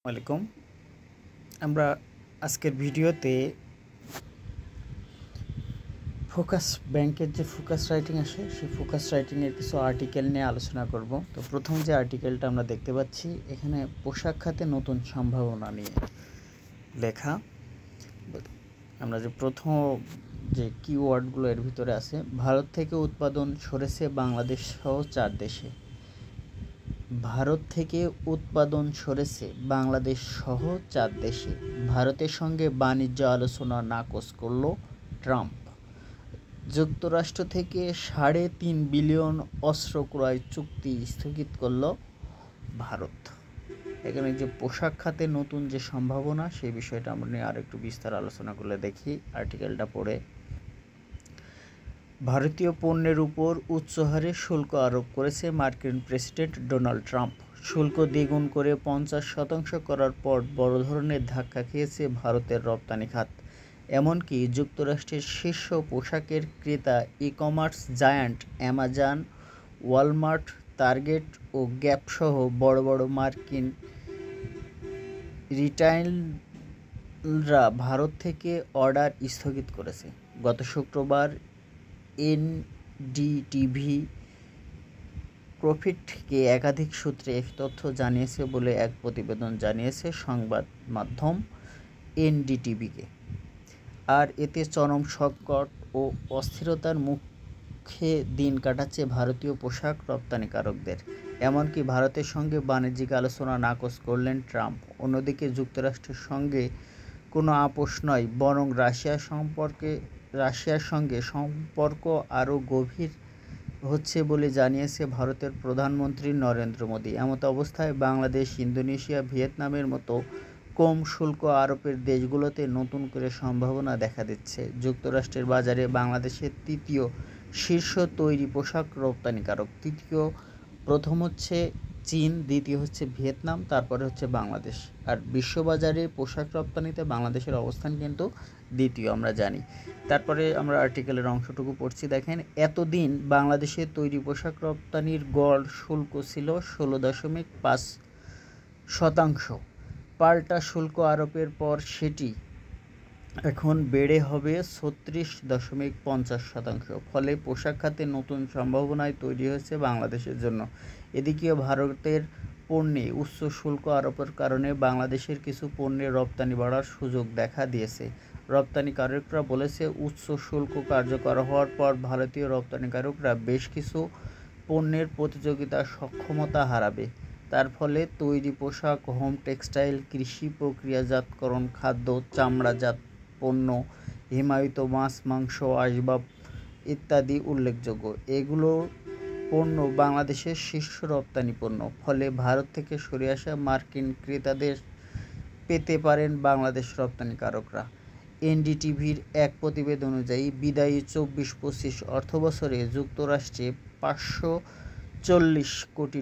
ওয়ালাইকুম। আমরা আজকের ভিডিওতে ফোকাস ব্যাংকের যে ফোকাস রাইটিং আসে সেই ফোকাস রাইটিংয়ের কিছু আর্টিকেল নিয়ে আলোচনা করব। তো প্রথম যে আর্টিকেলটা আমরা দেখতে পাচ্ছি এখানে পোশাক খাতে নতুন সম্ভাবনা নিয়ে লেখা। আমরা যে প্রথম যে কিওয়ার্ডগুলো এর ভিতরে আছে, ভারত থেকে উৎপাদন সরেছে বাংলাদেশ সহ 4 দেশে। ভারত থেকে উৎপাদন সরেছে বাংলাদেশ সহ 4 দেশে। ভারতের সঙ্গে বাণিজ্য আলোচনা নাকচ করল ট্রাম্প। যুক্তরাষ্ট্র থেকে 3.5 বিলিয়ন অস্ত্র ক্রয় চুক্তি স্থগিত করল ভারত। এখানে যে পোশাক খাতে নতুন যে সম্ভাবনা সেই বিষয়টা আমরা নিয়ে আর একটু বিস্তার আলোচনা করলে দেখি আর্টিকেলটা পড়ে। ভারতীয় পণ্যের উপর উচ্চ হারে শুল্ক আরোপ করেছে মার্কিন প্রেসিডেন্ট ডোনাল্ড ট্রাম্প। শুল্ক দ্বিগুণ করে 50% করার পর বড় ধরনের ধাক্কা খেয়েছে ভারতের রপ্তানি খাত। এমনকি যুক্তরাষ্ট্রের শীর্ষ পোশাকের ক্রেতা e-commerce giant Amazon, Walmart, Target ও গ্যাপ সহ বড় বড় মার্কিন রিটেইলাররা ভারত থেকে অর্ডার স্থগিত করেছে। গত শুক্রবার এনডিটিভি প্রফিট থেকে একাধিক সূত্রে এই তথ্য জানিয়েছে বলে এক প্রতিবেদন জানিয়েছে সংবাদ মাধ্যম এনডিটিভিকে। আর এতে চরম সংকট ও অস্থিরতার মুখে দিন কাটাচ্ছে ভারতীয় পোশাক রপ্তানিকারকদের। এমনকি ভারতের সঙ্গে বাণিজ্যিক আলোচনা নাকচ করলেন ট্রাম্প। অন্যদিকে যুক্তরাষ্ট্রের সঙ্গে কোনো আপোষ নয়, বরং রাশিয়ার সঙ্গে সম্পর্ক আরও গভীর হচ্ছে বলে জানিয়েছে ভারতের প্রধানমন্ত্রী নরেন্দ্র মোদী। এমত অবস্থায় বাংলাদেশ, ইন্দোনেশিয়া, ভিয়েতনামের মতো কম শুল্ক আরোপের দেশগুলোতে নতুন করে সম্ভাবনা দেখা দিচ্ছে। যুক্তরাষ্ট্রের বাজারে বাংলাদেশের তৃতীয় শীর্ষ তৈরি পোশাক রপ্তানিকারক। প্রথম হচ্ছে চীন, দ্বিতীয় হচ্ছে ভিয়েতনাম, তারপরে হচ্ছে বাংলাদেশ। আর বিশ্ববাজারে পোশাক রপ্তানিতে বাংলাদেশের অবস্থান কিন্তু দ্বিতীয়, আমরা জানি। তারপরে আমরা আর্টিকেলের অংশটুকু পড়ছি, দেখেন। এতদিন বাংলাদেশের তৈরি পোশাক রপ্তানির গড় শুল্ক ছিল 16.5%। পাল্টা শুল্ক আরোপের পর সেটি এখন বেড়ে হবে 36.50%। ফলে পোশাক খাতে নতুন সম্ভাবনায় তৈরি হয়েছে বাংলাদেশের জন্য। এদিকে ভারতের পণ্যে উচ্চ শুল্ক আরোপের কারণে বাংলাদেশের কিছু পণ্যের রপ্তানি বাড়ার সুযোগ দেখা দিয়েছে। রপ্তানিকারকরা বলেছে, উচ্চ শুল্ক কার্যকর হওয়ার পর ভারতীয় রপ্তানিকারকরা বেশ কিছু পণ্যের প্রতিযোগিতা সক্ষমতা হারাবে। তার ফলে তৈরি পোশাক, হোম টেক্সটাইল, কৃষি প্রক্রিয়াজাতকরণ, খাদ্য, চামড়াজাত পণ্য, হিমায়িত মাছ, মাংস, আসবাব ইত্যাদি উল্লেখযোগ্য। এগুলো পণ্য বাংলাদেশের শীর্ষ রপ্তানি পণ্য। ফলে ভারত থেকে সরে আসা মার্কিন ক্রেতাদের পেতে পারেন বাংলাদেশ রপ্তানিকারকরা। এনডিটিভির এক প্রতিবেদন অনুযায়ী বিদায়ী 24-25 অর্থবছরে যুক্তরাষ্ট্রে $540 কোটি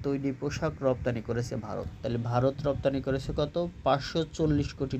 তৈরি পোশাক রপ্তানি করেছে ভারত। তাহলে ভারত রপ্তানি করেছে কত? $540 কোটি।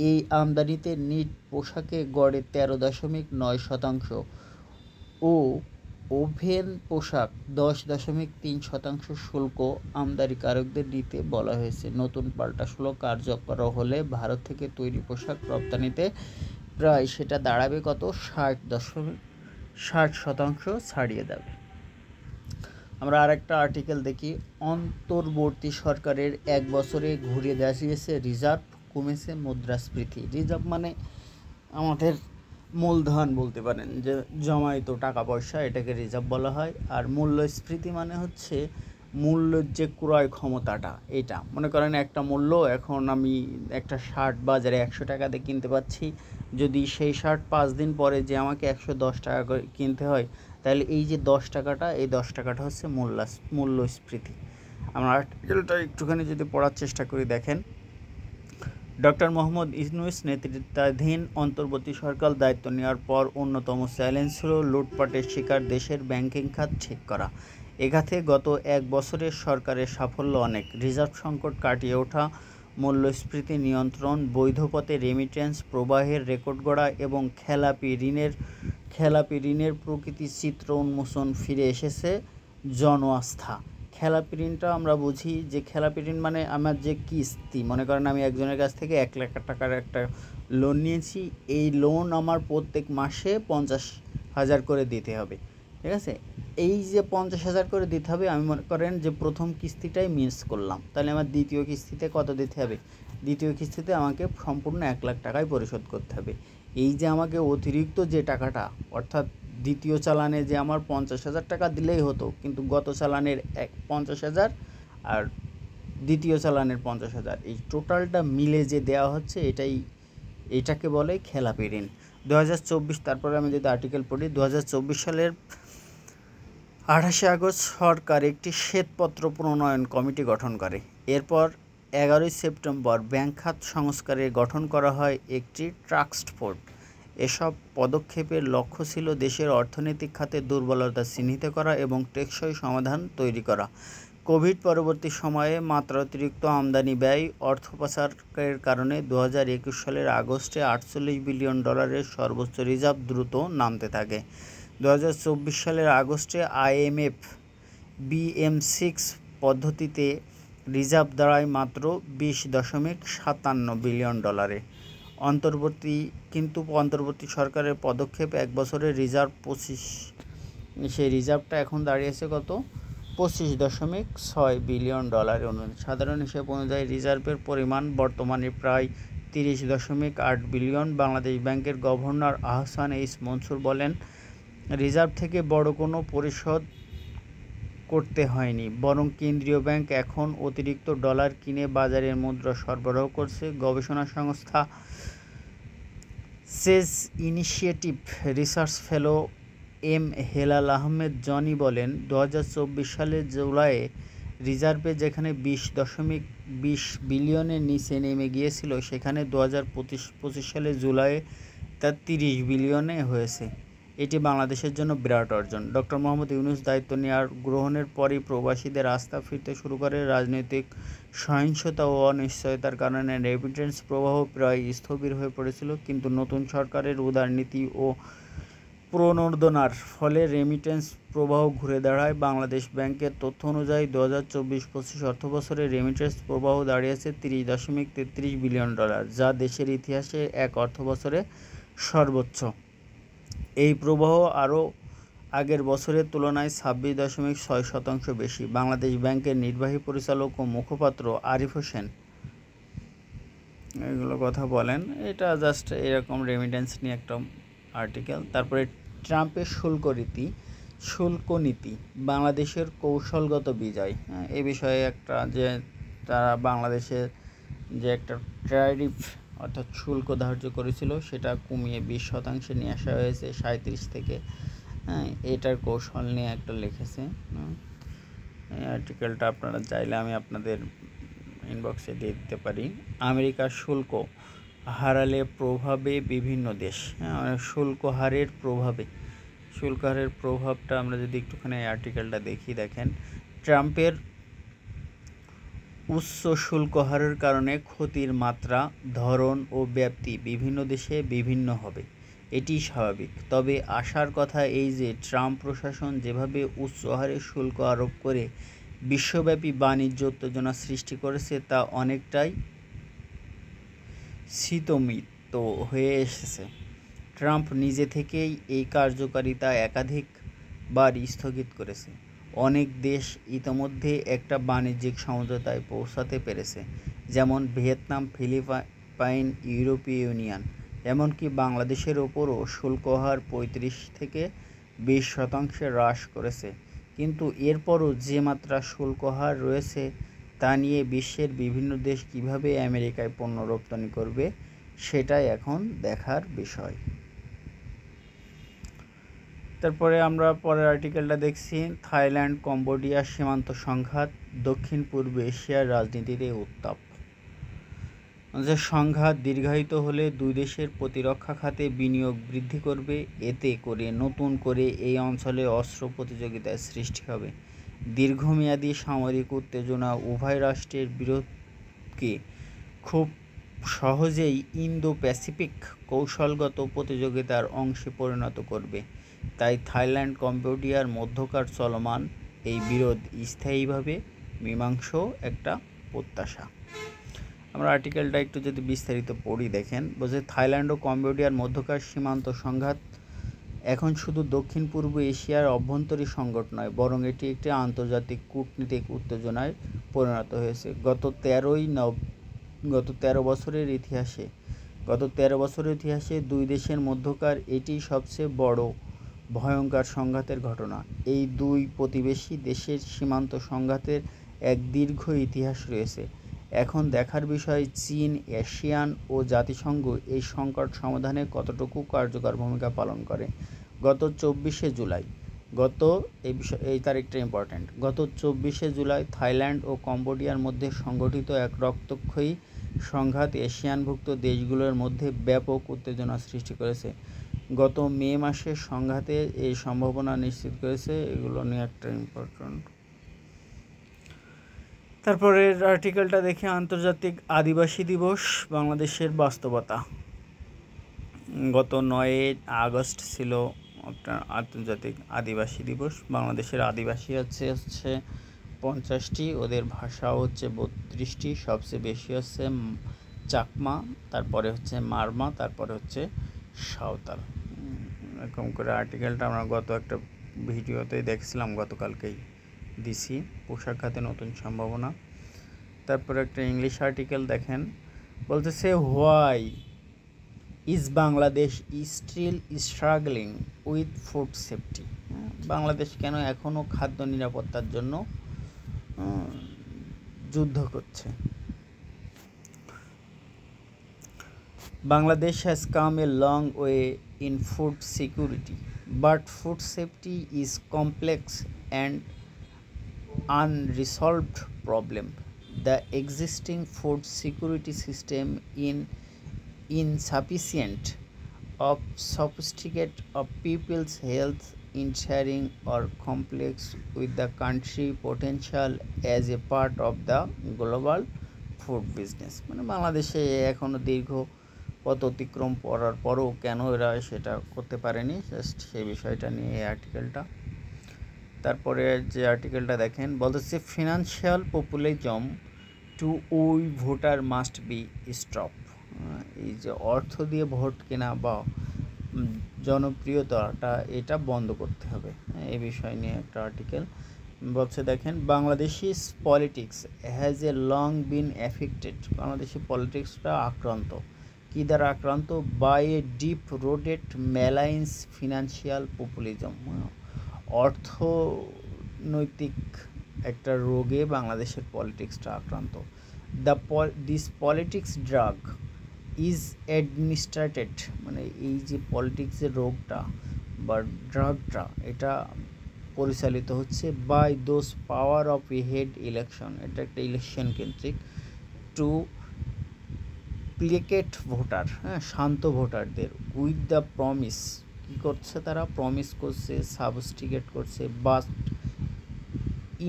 এই আমদানিতে নিট পোশাকে গড়ে 13.9% ও ওভেন পোশাক 10.3% শুল্ক আমদানিকারকদের নিতে বলা হয়েছে। নতুন পাল্টা শুল্ক কার্যকর হলে ভারত থেকে তৈরি পোশাক রপ্তানিতে প্রায় সেটা দাঁড়াবে কত? 60% ছাড়িয়ে যাবে। আমরা আরেকটা আর্টিকেল দেখি। অন্তর্বর্তী সরকারের 1 বছরে ঘুরে দাঁড়িয়েছে রিজার্ভ, কমেছে মুদ্রাস্ফীতি। রিজার্ভ মানে আমাদের মূলধন বলতে পারেন, যে জমায়িত টাকা পয়সা, এটাকে রিজার্ভ বলা হয়। আর মূল্যস্ফীতি মানে হচ্ছে মূল্যের যে ক্রয় ক্ষমতাটা। এটা মনে করেন একটা মূল্য, এখন আমি একটা শার্ট বাজারে 100 টাকা দিয়ে কিনতে পাচ্ছি, যদি সেই শার্ট 5 দিন পরে যে আমাকে 110 টাকা করে কিনতে হয়, তাহলে এই যে 10 টাকাটা, এই 10 টাকাটা হচ্ছে মূল্যস্ফীতি। আমরা আর্টিকেলটা একটুখানি যদি পড়ার চেষ্টা করি, দেখেন। ডক্টর মোহাম্মদ ইউনূস নেতৃত্বাধীন অন্তর্বর্তী সরকার দায়িত্ব নেওয়ার পর অন্যতম চ্যালেঞ্জ ছিল লুটপাটের শিকার দেশের ব্যাংকিং খাত ঠিক করা। এ খাতে গত 1 বছরের সরকারের সাফল্য অনেক। রিজার্ভ সংকট কাটিয়ে ওঠা, মূল্যস্ফীতি নিয়ন্ত্রণ, বৈধ পথে রেমিটেন্স প্রবাহের রেকর্ড গড়া এবং খেলাপি ঋণের প্রকৃতি চিত্র উন্মোচন, ফিরে এসেছে জনআস্থা। খেলাপি ঋণটা আমরা বুঝি যে খেলাপি ঋণ মানে আমার যে কিস্তি, মনে করেন আমি একজনের কাছ থেকে 1,00,000 টাকার একটা লোন নিয়েছি, এই লোন আমার প্রত্যেক মাসে 50,000 করে দিতে হবে, ঠিক আছে। এই যে 50,000 করে দিতে হবে, আমি মনে করেন যে প্রথম কিস্তিটাই মিস করলাম, তাহলে আমার দ্বিতীয় কিস্তিতে কত দিতে হবে? দ্বিতীয় কিস্তিতে আমাকে সম্পূর্ণ 1,00,000 টাকাই পরিশোধ করতে হবে। এই যে আমাকে অতিরিক্ত যে টাকাটা, অর্থাৎ দ্বিতীয় চালানে যে আমার 50,000 টাকা দিলেই হতো, কিন্তু গত চালানের 50,000 আর দ্বিতীয় চালানের 50,000, এই টোটালটা মিলে যে দেওয়া হচ্ছে এটাকে বলে খেলাপি ঋণ। 2024, তারপরে আমি যদি আর্টিকেল পড়ি, 2024 সালের 28 আগস্ট সরকার একটি শ্বেতপত্র প্রণয়ন কমিটি গঠন করে। এরপর 11 সেপ্টেম্বর ব্যাংক খাত সংস্কারে গঠন করা হয় একটি ট্রাস্ট ফোর্স। এসব পদক্ষেপের লক্ষ্য ছিল দেশের অর্থনৈতিক খাতের দুর্বলতা চিহ্নিত করা এবং টেকসই সমাধান তৈরি করা। কোভিড পরবর্তী সময়ে মাত্রাতিরিক্ত আমদানি ব্যয় অর্থ পাচারের কারণে 2021 সালের আগস্টে $48 বিলিয়ন সর্বোচ্চ রিজার্ভ দ্রুত নামতে থাকে। 2024 সালের আগস্টে IMF BM6 পদ্ধতিতে রিজার্ভ দাঁড়ায় মাত্র $20.57 বিলিয়ন। অন্তর্বর্তী সরকারের পদক্ষেপ 1 বছরের রিজার্ভ 25, সেই রিজার্ভটা এখন দাঁড়িয়েছে কত? $25.6 বিলিয়ন। সাধারণ হিসেব অনুযায়ী রিজার্ভের পরিমাণ বর্তমানে প্রায় $30.8 বিলিয়ন। বাংলাদেশ ব্যাংকের গভর্নর আহসান এইচ মনসুর বলেন, রিজার্ভ থেকে বড় কোনো পরিশোধ করতে হয়নি, বরং কেন্দ্রীয় ব্যাংক এখন অতিরিক্ত ডলার কিনে বাজারের মুদ্রা সরবরাহ করছে। গবেষণা সংস্থা Sage initiative research fellow M Helal Ahmed Jony বলেন, 2024 সালের জুলাইয়ে রিজার্ভে যেখানে 20.20 বিলিয়নের নিচে নেমে গিয়েছিল, সেখানে 2025 সালের জুলাইয়ে তা 30 বিলিয়নে হয়েছে। এটি বাংলাদেশের জন্য বিরাট অর্জন। ডক্টর মোহাম্মদ ইউনূস দায়িত্ব নেওয়ার গ্রহণের পরই প্রবাসীদের আস্থা ফিরতে শুরু করে। রাজনৈতিক সহিংসতা ও অনিশ্চয়তার কারণে রেমিটেন্স প্রবাহ প্রায় স্থবির হয়ে পড়েছিল, কিন্তু নতুন সরকারের উদারনীতি ও প্রণোদনার ফলে রেমিটেন্স প্রবাহ ঘুরে দাঁড়ায়। বাংলাদেশ ব্যাংকের তথ্য অনুযায়ী 2024-25 অর্থবছরে রেমিটেন্স প্রবাহ দাঁড়িয়েছে $30.33 বিলিয়ন, যা দেশের ইতিহাসে এক অর্থবছরে সর্বোচ্চ। এই প্রবাহ আরও আগের বছরের তুলনায় 26.6% বেশি। বাংলাদেশ ব্যাংকের নির্বাহী পরিচালক ও মুখপাত্র আরিফ হোসেন এগুলো কথা বলেন। এটা জাস্ট এরকম রেমিটেন্স নিয়ে একটা আর্টিকেল। তারপরে ট্রাম্পের শুল্ক নীতি বাংলাদেশের কৌশলগত বিজয়। এই বিষয়ে একটা যে তারা বাংলাদেশের যে একটা ট্যারিফ অর্থাৎ শুল্ক ধার্য করেছিল, সেটা কমিয়ে 20% নিয়ে আসা হয়েছে 37 থেকে। এটার কৌশল নিয়ে একটা লিখেছে। এই আর্টিকেলটা আপনারা চাইলে আমি আপনাদের ইনবক্সে দিয়ে দিতে পারি। আমেরিকার শুল্ক হারালে প্রভাবে বিভিন্ন দেশ। শুল্ক হারের প্রভাবটা আমরা যদি একটুখানি এই আর্টিকেলটা দেখি, দেখেন, ট্রাম্পের উচ্চ শুল্ক হারের কারণে ক্ষতির মাত্রা, ধরন ও ব্যাপ্তি বিভিন্ন দেশে বিভিন্ন হবে, এটি স্বাভাবিক। তবে আশার কথা এই যে ট্রাম্প প্রশাসন যেভাবে উচ্চ হারে শুল্ক আরোপ করে বিশ্বব্যাপী বাণিজ্য উত্তেজনা সৃষ্টি করেছে, তা অনেকটাই স্থিতমিত হয়ে এসেছে। ট্রাম্প নিজে থেকেই এই কার্যকারিতা একাধিকবার স্থগিত করেছে। অনেক দেশ ইতোমধ্যে একটা বাণিজ্যিক সমঝোতায় পৌঁছাতে পেরেছে, যেমন ভিয়েতনাম, ফিলিপাইন, ইউরোপীয় ইউনিয়ন। এমনকি বাংলাদেশের ওপরও শুল্ক হার 35 থেকে 20% হ্রাস করেছে। কিন্তু এরপরও যে মাত্রা শুল্ক হার রয়েছে, তা নিয়ে বিশ্বের বিভিন্ন দেশ কীভাবে আমেরিকায় পণ্য রপ্তানি করবে, সেটাই এখন দেখার বিষয়। তারপরে আমরা পরের আর্টিকেলটা দেখছি, থাইল্যান্ড কম্বোডিয়া সীমান্ত সংঘাত, দক্ষিণ পূর্ব এশিয়ার রাজনীতিতে উত্তাপ। যে সংঘাত দীর্ঘায়িত হলে দুই দেশের প্রতিরক্ষা খাতে বিনিয়োগ বৃদ্ধি করবে, এতে করে নতুন করে এই অঞ্চলে অস্ত্র প্রতিযোগিতার সৃষ্টি হবে। দীর্ঘমেয়াদী সামরিক উত্তেজনা উভয় রাষ্ট্রের বিরোধকে খুব সহজেই ইন্দো প্যাসিফিক কৌশলগত প্রতিযোগিতার অংশে পরিণত করবে। তাই থাইল্যান্ড কম্বোডিয়ার মধ্যকার চলমান এই বিরোধ স্থায়ীভাবে মীমাংস একটা প্রত্যাশা। আমরা আর্টিকেলটা একটু যদি বিস্তারিত পড়ি দেখেন, বলছে থাইল্যান্ড ও কম্বোডিয়ার মধ্যকার সীমান্ত সংঘাত এখন শুধু দক্ষিণ পূর্ব এশিয়ার অভ্যন্তরীণ সংকট নয়, বরং এটি একটি আন্তর্জাতিক কূটনীতিক উত্তেজনায় পরিণত হয়েছে। গত 13 বছরের ইতিহাসে দুই দেশের মধ্যকার এটি সবচেয়ে বড় ভয়ঙ্কর সংঘাতের ঘটনা। এই দুই প্রতিবেশী দেশের সীমান্ত সংঘাতের এক দীর্ঘ ইতিহাস রয়েছে। এখন দেখার বিষয় চীন, এশিয়ান ও জাতিসংঘ এই সংকট সমাধানে কতটুকু কার্যকর ভূমিকা পালন করে। গত 24শে জুলাই থাইল্যান্ড ও কম্বোডিয়ার মধ্যে সংঘটিত এক রক্তক্ষয়ী সংঘাত এশিয়ানভুক্ত দেশগুলোর মধ্যে ব্যাপক উত্তেজনা সৃষ্টি করেছে। গত মে মাসে সংঘাতে এই সম্ভাবনা নিশ্চিত করেছে। এগুলো নিয়ে একটা ইম্পর্টেন্ট। তারপরের আর্টিকেলটা দেখে, আন্তর্জাতিক আদিবাসী দিবস বাংলাদেশের বাস্তবতা। গত 9 আগস্ট ছিল একটা আন্তর্জাতিক আদিবাসী দিবস। বাংলাদেশের আদিবাসী হচ্ছে 50টি, ওদের ভাষা হচ্ছে 32টি, সবচেয়ে বেশি হচ্ছে চাকমা, তারপরে হচ্ছে মারমা, তারপরে হচ্ছে সাঁওতাল। এরকম করে আর্টিকেলটা আমরা গত একটা ভিডিওতেই দেখছিলাম, গতকালকেই দিছি, পোশাক খাতে নতুন সম্ভাবনা। তারপরে একটা ইংলিশ আর্টিকেল দেখেন, বলতেছে why is Bangladesh still struggling with food safety. Bangladesh কেন এখনও খাদ্য নিরাপত্তার জন্য যুদ্ধ করছে। Bangladesh has come a long way in food security, but food safety is complex and unresolved problem. The existing food security system is insufficient of sophisticated of people's health ensuring or complex with the country potential as a part of the global food business। মানে বাংলাদেশে এখনো দীর্ঘ পথ অতিক্রম করার পরও কেন এরা সেটা করতে পারেনি, জাস্ট সেই বিষয়টা নিয়ে এই আর্টিকেলটা। তারপরে যে আর্টিকেলটা দেখেন, বলতেছে financial populism to we voter must be stop. এই যে অর্থ দিয়ে ভোট কেনা বা জনপ্রিয়তাটা, এটা বন্ধ করতে হবে। এই বিষয় নিয়ে একটা আর্টিকেল বলছে দেখেন, Bangladeshi politics has a long been affected. Bangladeshi পলিটিক্সটা আক্রান্ত, কী দ্বারা আক্রান্ত? By a deep rooted malignance financial populism. অর্থনৈতিক একটা রোগে বাংলাদেশের পলিটিক্সটা আক্রান্ত। This politics drug is administered, মানে এই যে পলিটিক্সের রোগটা বা ড্রাগটা, এটা পরিচালিত হচ্ছে by those power of a head election. এটা একটা ইলেকশন কেন্দ্রিক, টু প্লেকেট ভোটার, শান্ত ভোটারদের, উইথ দ্য প্রমিস, কী করছে তারা? প্রমিস করছে, সাবস্টিকেট করছে, বাট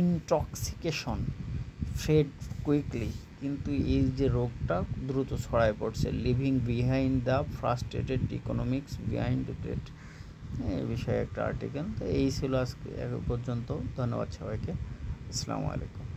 ইনটক্সিকেশন ফেড কুইকলি। কিন্তু এই যে রোগটা দ্রুত ছড়ায় পড়ছে, leaving behind the frustrated economics behind the debt. এই বিষয়ে একটা আর্টিকেল। তো এই ছিল আজকে পর্যন্ত। ধন্যবাদ সবাইকে। আসসালামু আলাইকুম।